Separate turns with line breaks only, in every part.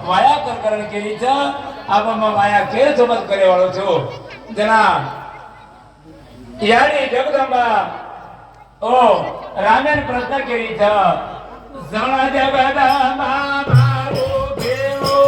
वाया करण केली छ अब म वाया के सोबत करे वाळो छो जना यारी जगदंबा ओ रामेन प्रश्न केली छ जण जगदंबा मारो भेरो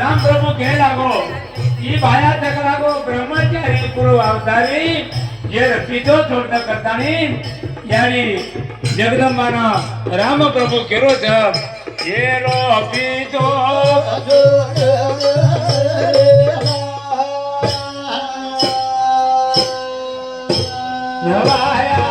राम प्रभु कह लागो ई भाया तक लागो ब्रह्मचारी गुरु अवतारी ये पीछो छोड़ना करता नहीं यानी जगदम्बा ना राम प्रभु केरो जब ये रो पीछो नवाया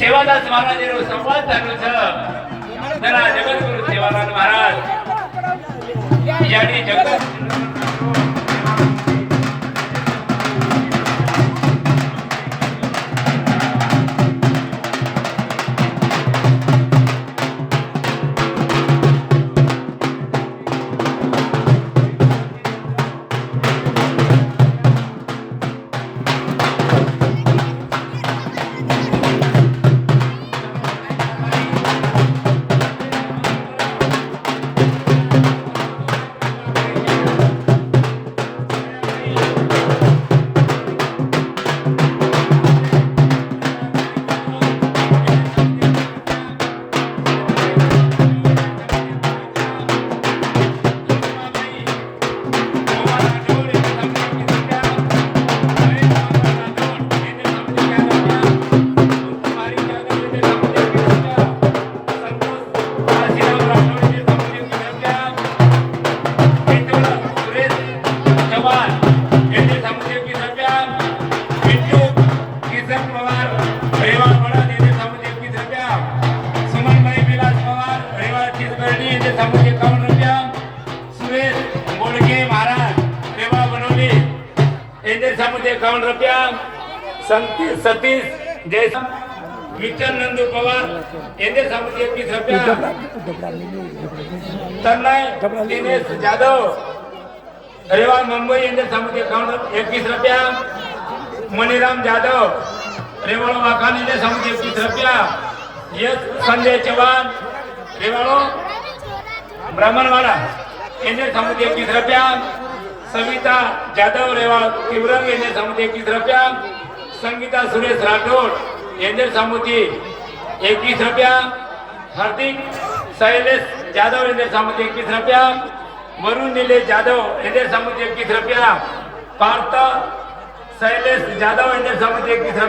सेवादास महाराज संवाद चालू छ जरा जगद्गुरु सेवालाल महाराज यानी जगत सतीश जयसम विचन नंदू पवार एंदे सामने 21 रुपया तन्मय दिनेश जाधव रेवाड़ मुंबई इंडियन समुद्र अकाउंट 21 रुपया। मणिराम जाधव रेवाड़ो वाखान इंडियन समुद्र 21 रुपया। यश संजय चौहान रेवाड़ो ब्राह्मणवाड़ा इंडियन समुद्र 21 रुपया। सविता जाधव रेवाड़ तिवरंग इंडियन समुद्र 21 रुपया। संगीता सुरेश राठौड़ इंडियन समुद्र 21 रुपया। हार्दिक शैलेश जाधव इंडियन समुद्र 21 रुपया। वरुण नीलेश जाधव इंडियन समुद्र 21 रुपया। पार्थ शैलेश जाधव इंडियन समुद्र 21 रुपया।